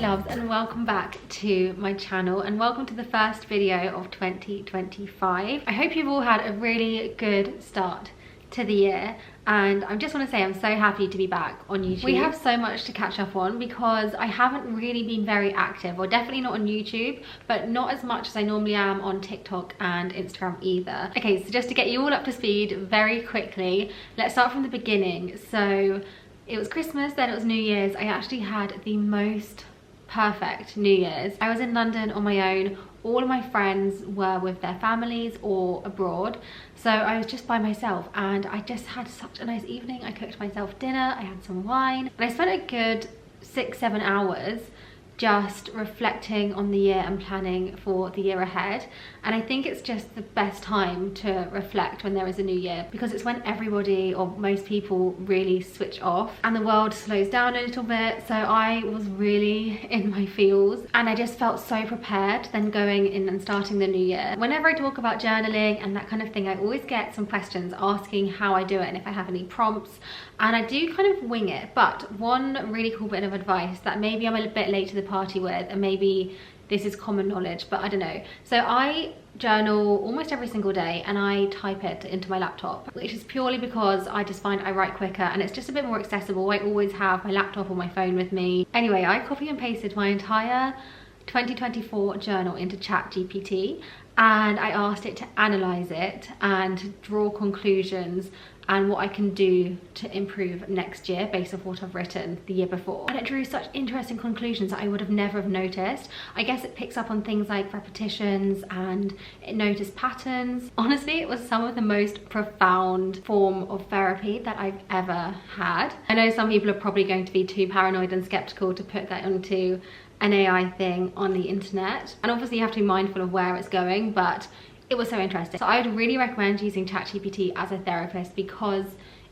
loves, and welcome back to my channel and welcome to the first video of 2025. I hope you've all had a really good start to the year, and I just want to say I'm so happy to be back on YouTube. We have so much to catch up on because I haven't really been very active, or definitely not on YouTube, but not as much as I normally am on TikTok and Instagram either. Okay, so just to get you all up to speed very quickly, let's start from the beginning. So it was Christmas, then it was New Year's. I actually had the most perfect New Year's. I was in London on my own. All of my friends were with their families or abroad, so I was just by myself, and I just had such a nice evening. I cooked myself dinner, I had some wine, and I spent a good 6-7 hours just reflecting on the year and planning for the year ahead. And I think it's just the best time to reflect when there is a new year, because it's when everybody, or most people, really switch off and the world slows down a little bit. So I was really in my feels, and I just felt so prepared then going in and starting the new year. Whenever I talk about journaling and that kind of thing, I always get some questions asking how I do it and if I have any prompts, and I do kind of wing it. But one really cool bit of advice that maybe I'm a bit late to the party with, and maybe this is common knowledge, but I don't know. So I journal almost every single day, and I type it into my laptop, which is purely because I just find I write quicker and it's just a bit more accessible. I always have my laptop or my phone with me. Anyway, I copy and pasted my entire 2024 journal into ChatGPT, and I asked it to analyze it and draw conclusions and what I can do to improve next year based off what I've written the year before. And it drew such interesting conclusions that I would have never have noticed. I guess it picks up on things like repetitions, and it noticed patterns. Honestly, it was some of the most profound form of therapy that I've ever had. I know some people are probably going to be too paranoid and skeptical to put that onto an AI thing on the internet, and obviously you have to be mindful of where it's going, but it was so interesting. So I would really recommend using ChatGPT as a therapist because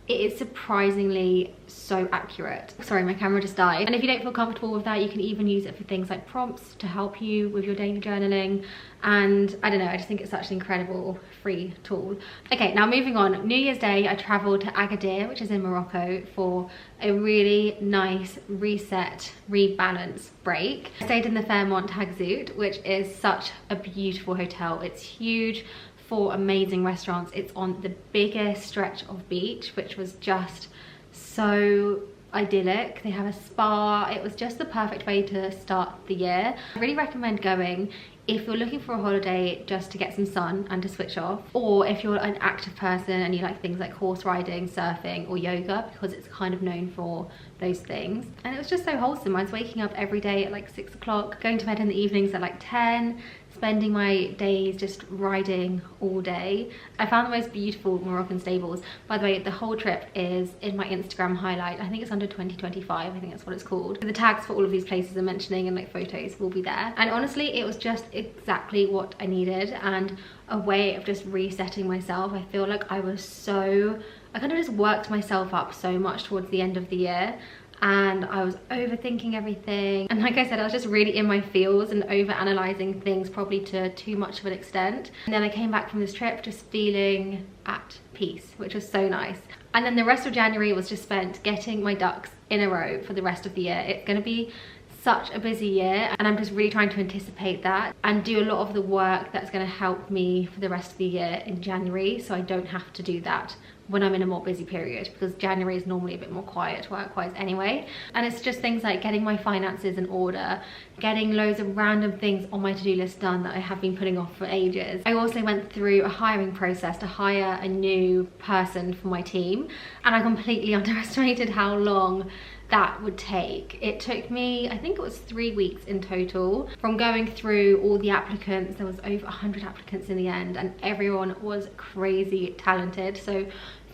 it is surprisingly so accurate. Sorry, my camera just died. And if you don't feel comfortable with that, you can even use it for things like prompts to help you with your daily journaling. And I don't know, I just think it's such an incredible free tool. Okay, now moving on. New Year's Day, I traveled to Agadir, which is in Morocco, for a really nice reset, rebalance break. I stayed in the Fairmont Tagzout, which is such a beautiful hotel. It's huge, 4 amazing restaurants. It's on the biggest stretch of beach, which was just so idyllic. They have a spa. It was just the perfect way to start the year. I really recommend going if you're looking for a holiday just to get some sun and to switch off, or if you're an active person and you like things like horse riding, surfing, or yoga, because it's kind of known for those things. And it was just so wholesome. I was waking up every day at like 6 o'clock, going to bed in the evenings at like 10, spending my days just riding all day. I found the most beautiful Moroccan stables. By the way, the whole trip is in my Instagram highlight. I think it's under 2025, I think that's what it's called. The tags for all of these places I'm mentioning and like photos will be there. And honestly, it was just exactly what I needed, and a way of just resetting myself. I feel like I kind of just worked myself up so much towards the end of the year, and I was overthinking everything, and like I said, I was just really in my feels and over analyzing things, probably to too much of an extent. And then I came back from this trip just feeling at peace, which was so nice. And then the rest of January was just spent getting my ducks in a row for the rest of the year. It's going to be such a busy year, and I'm just really trying to anticipate that and do a lot of the work that's going to help me for the rest of the year in January, so I don't have to do that when I'm in a more busy period, because January is normally a bit more quiet work-wise anyway. And it's just things like getting my finances in order, getting loads of random things on my to-do list done that I have been putting off for ages. I also went through a hiring process to hire a new person for my team, and I completely underestimated how long that would take. It took me, I think it was 3 weeks in total, from going through all the applicants. There was over 100 applicants in the end, and everyone was crazy talented. So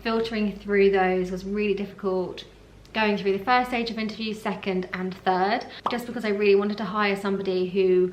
filtering through those was really difficult. Going through the first stage of interviews, second and third, just because I really wanted to hire somebody who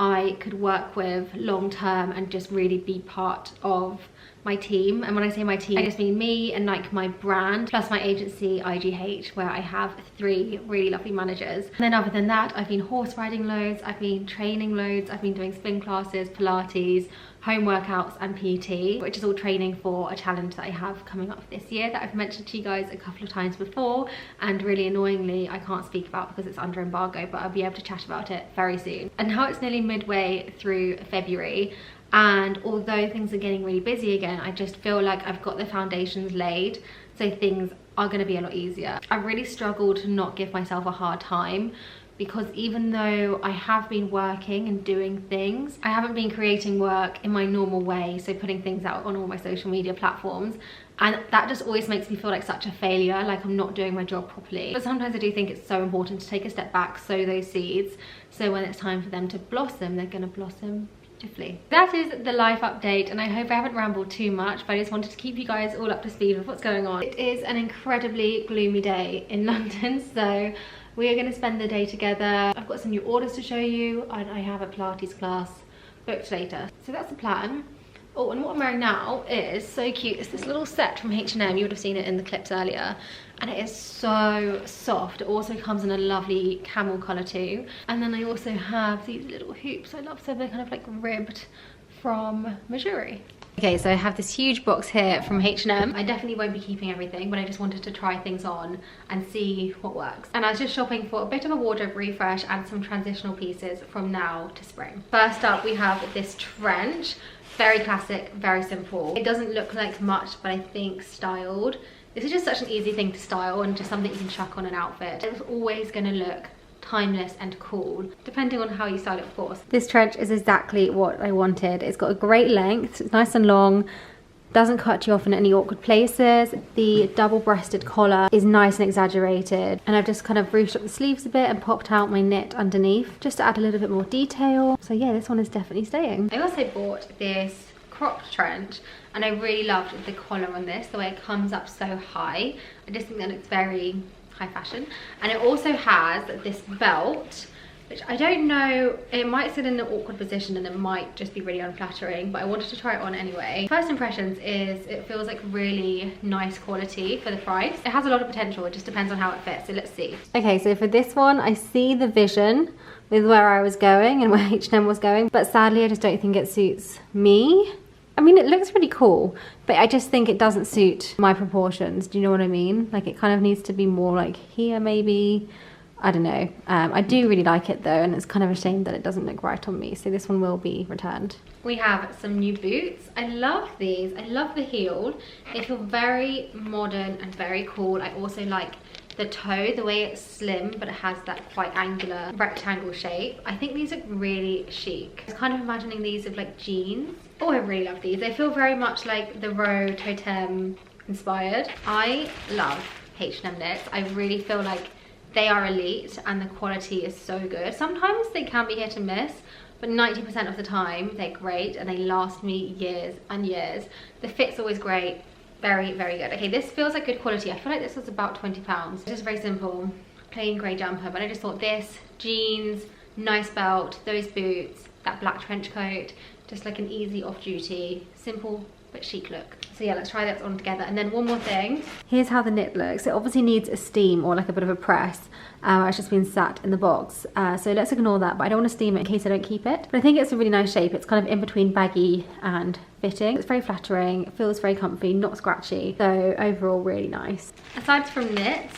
I could work with long term and just really be part of my team. And when I say my team, I just mean me and like my brand, plus my agency IGH, where I have 3 really lovely managers. And then other than that, I've been horse riding loads, I've been training loads, I've been doing spin classes, Pilates, home workouts and PT, which is all training for a challenge that I have coming up this year that I've mentioned to you guys a couple of times before, and really annoyingly I can't speak about because it's under embargo, but I'll be able to chat about it very soon. And now it's nearly midway through February, and although things are getting really busy again, I just feel like I've got the foundations laid, so things are going to be a lot easier. I really struggle to not give myself a hard time, because even though I have been working and doing things, I haven't been creating work in my normal way, so putting things out on all my social media platforms, and that just always makes me feel like such a failure, like I'm not doing my job properly. But sometimes I do think it's so important to take a step back, sow those seeds, so when it's time for them to blossom, they're going to blossom beautifully. That is the life update, and I hope I haven't rambled too much, but I just wanted to keep you guys all up to speed with what's going on. It is an incredibly gloomy day in London, so we are going to spend the day together. I've got some new orders to show you, and I have a Pilates class booked later. So that's the plan. Oh, and what I'm wearing now is so cute. It's this little set from H&M. You would have seen it in the clips earlier. And it is so soft. It also comes in a lovely camel colour too. And then I also have these little hoops. I love, so they're kind of like ribbed from Missouri. Okay, so I have this huge box here from H&M. I definitely won't be keeping everything, but I just wanted to try things on and see what works. And I was just shopping for a bit of a wardrobe refresh and some transitional pieces from now to spring. First up, we have this trench. Very classic, very simple. It doesn't look like much, but I think styled. This is just such an easy thing to style and just something you can chuck on an outfit. It's always gonna look timeless and cool, depending on how you style it, of course. This trench is exactly what I wanted. It's got a great length, it's nice and long, doesn't cut you off in any awkward places. The double-breasted collar is nice and exaggerated, and I've just kind of ruched up the sleeves a bit and popped out my knit underneath just to add a little bit more detail. So yeah, this one is definitely staying. I also bought this cropped trench, and I really loved the collar on this, the way it comes up so high. I just think that looks very high fashion. And it also has this belt, which I don't know, it might sit in an awkward position and it might just be really unflattering, but I wanted to try it on anyway. First impressions is it feels like really nice quality for the price. It has a lot of potential, it just depends on how it fits, so let's see. Okay, so for this one, I see the vision with where I was going and where H&M was going, but sadly I just don't think it suits me. I mean, it looks really cool, but I just think it doesn't suit my proportions. Do you know what I mean? Like, it kind of needs to be more like here, maybe. I don't know. I do really like it though, and it's kind of a shame that it doesn't look right on me. So this one will be returned. We have some new boots. I love these. I love the heel. They feel very modern and very cool. I also like the toe, the way it's slim, but it has that quite angular rectangle shape. I think these look really chic. I was kind of imagining these with like jeans. Oh, I really love these. They feel very much like the Row Totem inspired. I love H&M knits. I really feel like they are elite and the quality is so good. Sometimes they can be hit and miss, but 90% of the time they're great and they last me years and years. The fit's always great. Very, very good. Okay, this feels like good quality. I feel like this was about £20. Just very simple, plain grey jumper, but I just thought this, jeans, nice belt, those boots, that black trench coat, just like an easy off-duty, simple but chic look. So yeah, let's try that on together. And then one more thing. Here's how the knit looks. It obviously needs a steam or like a bit of a press. It's just been sat in the box. So let's ignore that, but I don't want to steam it in case I don't keep it. But I think it's a really nice shape. It's kind of in between baggy and fitting. It's very flattering, it feels very comfy, not scratchy. So overall, really nice. Aside from knits,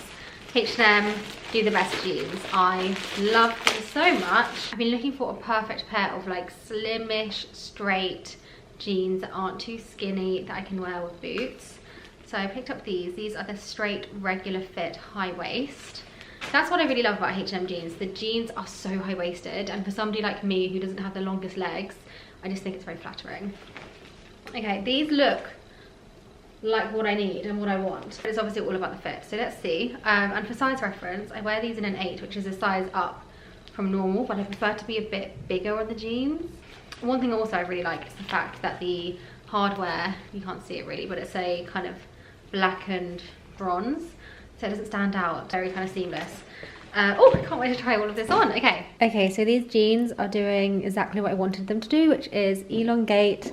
H&M do the best jeans. I love them so much. I've been looking for a perfect pair of like slimish, straight jeans that aren't too skinny that I can wear with boots. So I picked up these. These are the straight, regular fit, high waist. That's what I really love about H&M jeans. The jeans are so high-waisted, and for somebody like me who doesn't have the longest legs, I just think it's very flattering. Okay, these look like what I need and what I want. But it's obviously all about the fit, so let's see. And for size reference, I wear these in an 8, which is a size up from normal, but I prefer to be a bit bigger on the jeans. One thing also I really like is the fact that the hardware, you can't see it really, but it's a kind of blackened bronze, so it doesn't stand out. Very kind of seamless. Oh, I can't wait to try all of this on. Okay, so these jeans are doing exactly what I wanted them to do, which is elongate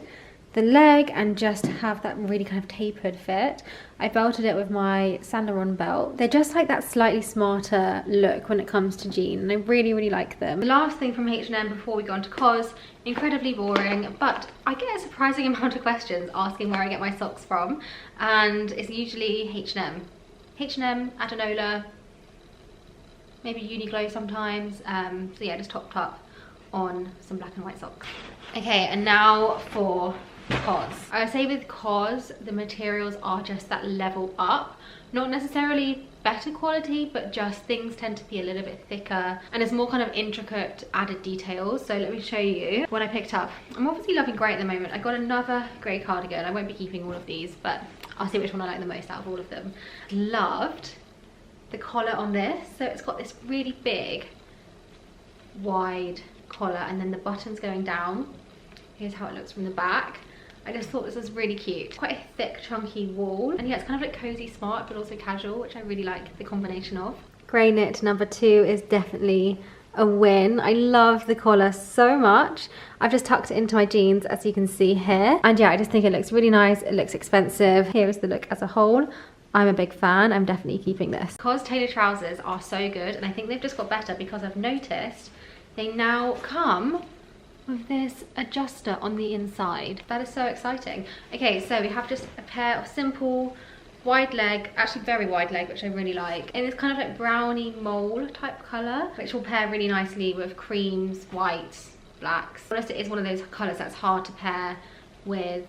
the leg and just have that really kind of tapered fit. I belted it with my Saint Laurent belt. They're just like that slightly smarter look when it comes to jeans, and I really, really like them. The last thing from H&M before we go on to COS, incredibly boring, but I get a surprising amount of questions asking where I get my socks from, and it's usually H&M. H&M, Adenola, maybe Uniqlo sometimes. So yeah, just topped up on some black and white socks. Okay, and now for COS. I would say with COS, the materials are just that level up. Not necessarily better quality, but just things tend to be a little bit thicker and it's more kind of intricate added details. So let me show you what I picked up. I'm obviously loving grey at the moment. I got another grey cardigan. I won't be keeping all of these, but I'll see which one I like the most out of all of them. Loved the collar on this. So it's got this really big, wide collar and then the buttons going down. Here's how it looks from the back. I just thought this was really cute. Quite a thick, chunky wool. And yeah, it's kind of like cozy smart, but also casual, which I really like the combination of. Grey knit number 2 is definitely a win. I love the collar so much. I've just tucked it into my jeans, as you can see here. And yeah, I just think it looks really nice. It looks expensive. Here is the look as a whole. I'm a big fan. I'm definitely keeping this. COS tailored trousers are so good, and I think they've just got better because I've noticed they now come with this adjuster on the inside. That is so exciting. Okay, so we have just a pair of simple wide leg, actually very wide leg, which I really like, and it's kind of like browny mole type colour, which will pair really nicely with creams, whites, blacks. Honestly, it is one of those colours that's hard to pair with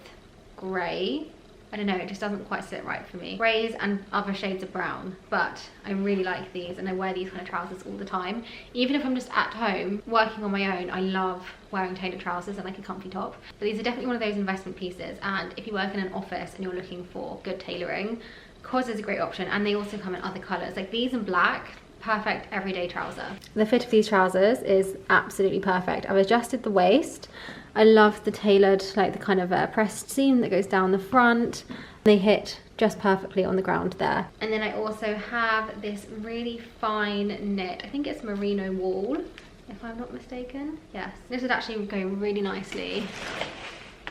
grey. I don't know, it just doesn't quite sit right for me. Greys and other shades of brown, but I really like these and I wear these kind of trousers all the time. Even if I'm just at home working on my own, I love wearing tailored trousers and like a comfy top. But these are definitely one of those investment pieces, and if you work in an office and you're looking for good tailoring, COS is a great option, and they also come in other colours. Like these in black, perfect everyday trouser. The fit of these trousers is absolutely perfect. I've adjusted the waist. I love the tailored, like the kind of pressed seam that goes down the front. They hit just perfectly on the ground there. And then I also have this really fine knit, I think it's merino wool, if I'm not mistaken. Yes, this would actually go really nicely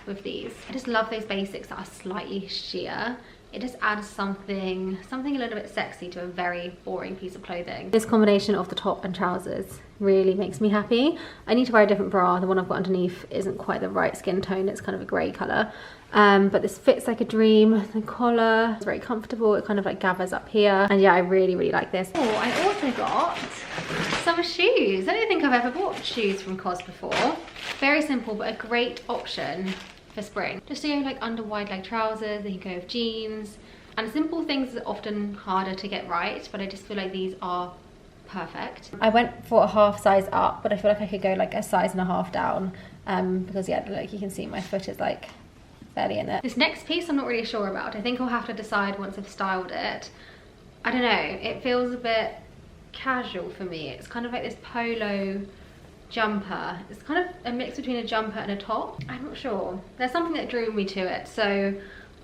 with these. I just love those basics that are slightly sheer. It just adds something a little bit sexy to a very boring piece of clothing. This combination of the top and trousers really makes me happy. I need to wear a different bra. The one I've got underneath isn't quite the right skin tone. It's kind of a grey colour. But this fits like a dream. The collar is very comfortable. It kind of like gathers up here. And yeah, I really, really like this. Oh, I also got some shoes. I don't think I've ever bought shoes from COS before. Very simple, but a great option for spring. Just to go like under wide leg trousers, they can go with jeans. And simple things are often harder to get right, but I just feel like these are perfect. I went for a half size up, but I feel like I could go like a size and a half down, because yeah, like you can see my foot is like barely in it. This next piece I'm not really sure about. I think I'll have to decide once I've styled it. I don't know, it feels a bit casual for me. It's kind of like this polo jumper. It's kind of a mix between a jumper and a top. I'm not sure. There's something that drew me to it, so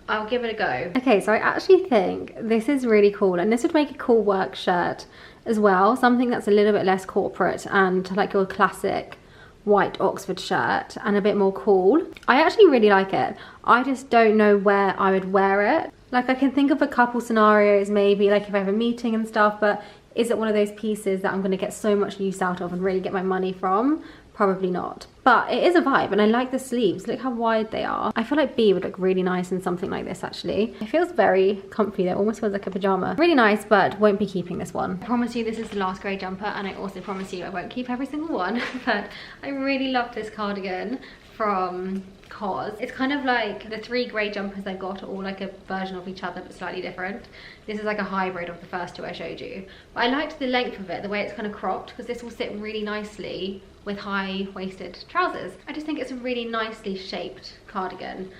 I'll give it a go. Okay, so I actually think this is really cool, and this would make a cool work shirt as well. Something that's a little bit less corporate and like your classic white Oxford shirt and a bit more cool. I actually really like it. I just don't know where I would wear it. Like I can think of a couple scenarios, maybe like if I have a meeting and stuff, but is it one of those pieces that I'm going to get so much use out of and really get my money from? Probably not. But it is a vibe, and I like the sleeves. Look how wide they are. I feel like B would look really nice in something like this actually. It feels very comfy. It almost feels like a pyjama. Really nice, but won't be keeping this one. I promise you this is the last grey jumper, and I also promise you I won't keep every single one. But I really love this cardigan from COS. It's kind of like the 3 grey jumpers I've got are all like a version of each other but slightly different. This is like a hybrid of the first 2 I showed you. But I liked the length of it, the way it's kind of cropped, because this will sit really nicely with high-waisted trousers. I just think it's a really nicely shaped cardigan.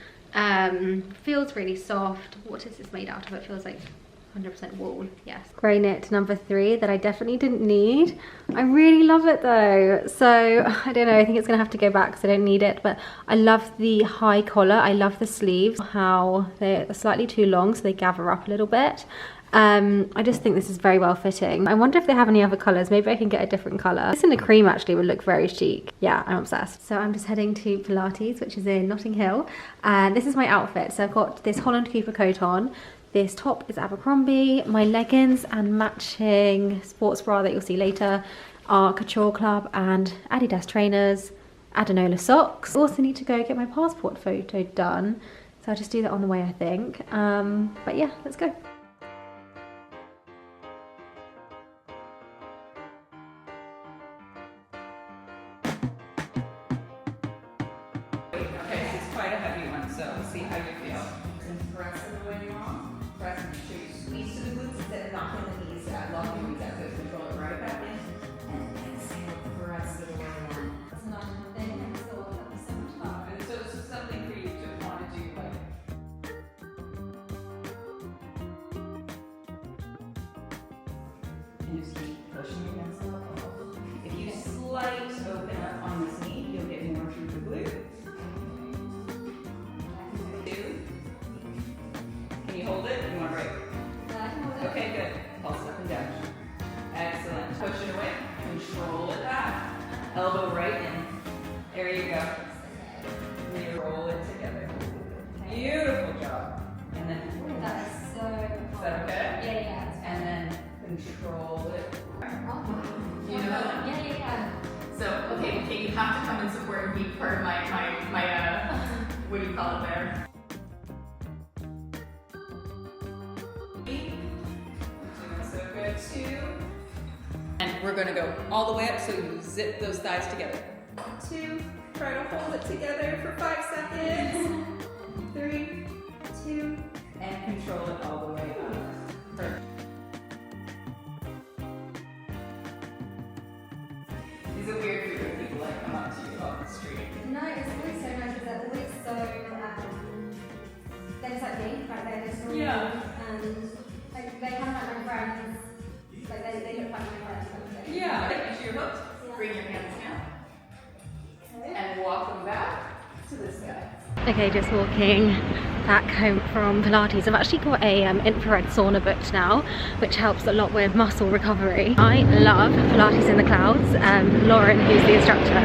Feels really soft. What is this made out of? It feels like 100% wool, yes. Grey knit number 3 that I definitely didn't need. I really love it though. So I don't know, I think it's gonna have to go back because I don't need it, but I love the high collar. I love the sleeves, how they're slightly too long so they gather up a little bit. I just think this is very well fitting. I wonder if they have any other colours. Maybe I can get a different colour. This in a cream actually would look very chic. Yeah, I'm obsessed. So I'm just heading to Pilates, which is in Notting Hill. And this is my outfit. So I've got this Holland Cooper coat on. This top is Abercrombie. My leggings and matching sports bra that you'll see later are Couture Club and Adidas trainers, Adenola socks. I also need to go get my passport photo done. So I'll just do that on the way, I think. But yeah, let's go. Just keep pushing against the wall. If you slight open up on this knee, you'll get more through the glute. 2. Can you hold it? You want to break? Okay, good. Pulse up and down. Excellent. Push it away. Control it back. Elbow right in. There you go. You roll it together. Beautiful job. And then. That is so Is that okay? Yeah. And then control it. You know that? Yeah. So, okay, you have to come and support and be part of my what do you call it there? So good, 2. And we're gonna go all the way up so you zip those thighs together. 2, try to hold it together for 5 seconds. 3, 2, and control it all the way up. Perfect. Is it weird for you when people like come up to you off the street? No, it's always so nice because they're always so, they're just like me, like they're just normal. Yeah. And like, they kind of like my friends, like they look like my friends. Kind of Yeah. Make sure you're hooked. Yeah. Bring your hands down. Okay. And walk them back to this guy. Okay, just walking back home from Pilates. I've actually got a infrared sauna booked now, which helps a lot with muscle recovery. I love Pilates in the clouds. Lauren, who's the instructor,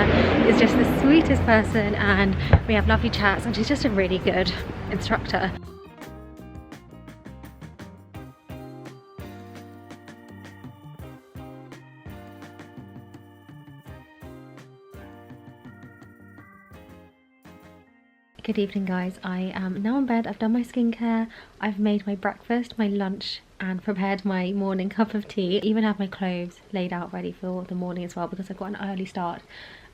is just the sweetest person, and we have lovely chats, and she's just a really good instructor. Good evening, guys. I am now in bed. I've done my skincare, I've made my breakfast, my lunch, and prepared my morning cup of tea. I even have my clothes laid out ready for the morning as well, because I've got an early start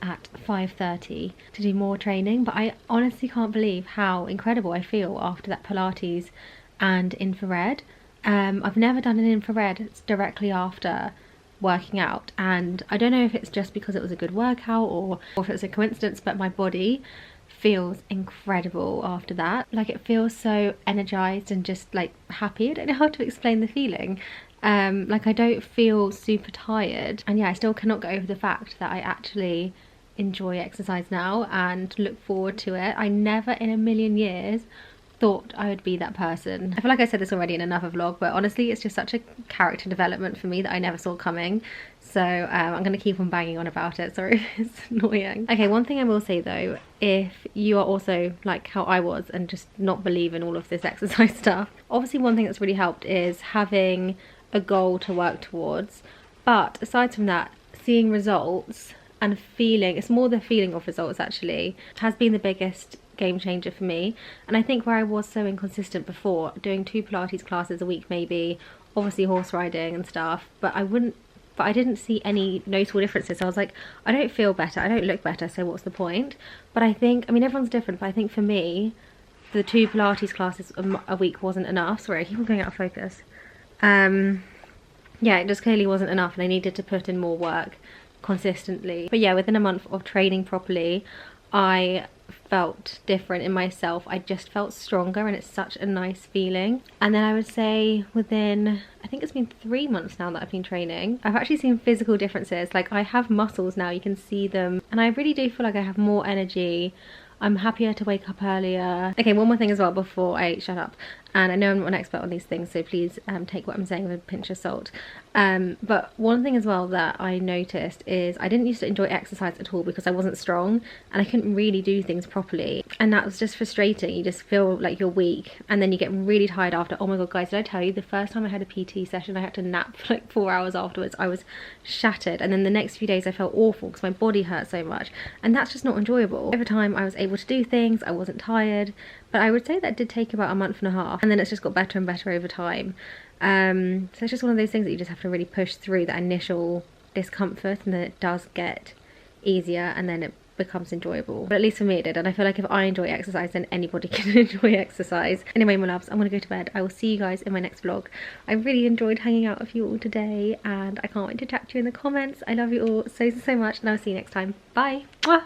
at 5:30 to do more training. But I honestly can't believe how incredible I feel after that Pilates and infrared. I've never done an infrared directly after working out, and I don't know if it's just because it was a good workout or if it was a coincidence, but my body feels incredible after that. Like, it feels so energized and just like happy. I don't know how to explain the feeling. Like, I don't feel super tired, and yeah, I still cannot get over the fact that I actually enjoy exercise now and look forward to it. I never in a million years thought I would be that person. I feel like I said this already in another vlog, but honestly it's just such a character development for me that I never saw coming. So I'm gonna keep on banging on about it. Sorry, it's annoying. Okay, one thing I will say though, if you are also like how I was and just not believe in all of this exercise stuff, obviously one thing that's really helped is having a goal to work towards. But aside from that, seeing results and feeling, it's more the feeling of results actually, has been the biggest game changer for me. And I think where I was so inconsistent before, doing 2 Pilates classes a week maybe, obviously horse riding and stuff, but I didn't see any noticeable differences. So I was like, I don't feel better, I don't look better, so what's the point? But I think, I mean, everyone's different, but I think for me, the 2 Pilates classes a week wasn't enough. Sorry, I keep on going out of focus. Yeah, it just clearly wasn't enough, and I needed to put in more work consistently. But yeah, within a month of training properly, I felt different in myself. I just felt stronger, and it's such a nice feeling. And then I would say within, I think it's been 3 months now that I've been training, I've actually seen physical differences. Like, I have muscles now, you can see them, and I really do feel like I have more energy. I'm happier to wake up earlier. Okay, one more thing as well before I shut up. And I know I'm not an expert on these things, so please take what I'm saying with a pinch of salt. But one thing as well that I noticed is I didn't used to enjoy exercise at all because I wasn't strong and I couldn't really do things properly, and that was just frustrating. You just feel like you're weak and then you get really tired after. Oh my god guys, did I tell you the first time I had a PT session I had to nap for like 4 hours afterwards? I was shattered, and then the next few days I felt awful because my body hurt so much, and that's just not enjoyable. Over time I was able to do things, I wasn't tired, but I would say that did take about a month and a half, and then it's just got better and better over time. So it's just one of those things that you just have to really push through that initial discomfort, and then it does get easier and then it becomes enjoyable. But at least for me it did, and I feel like if I enjoy exercise then anybody can enjoy exercise. Anyway my loves, I'm gonna go to bed. I will see you guys in my next vlog. I really enjoyed hanging out with you all today and I can't wait to chat to you in the comments. I love you all so much, and I'll see you next time. Bye. Mwah.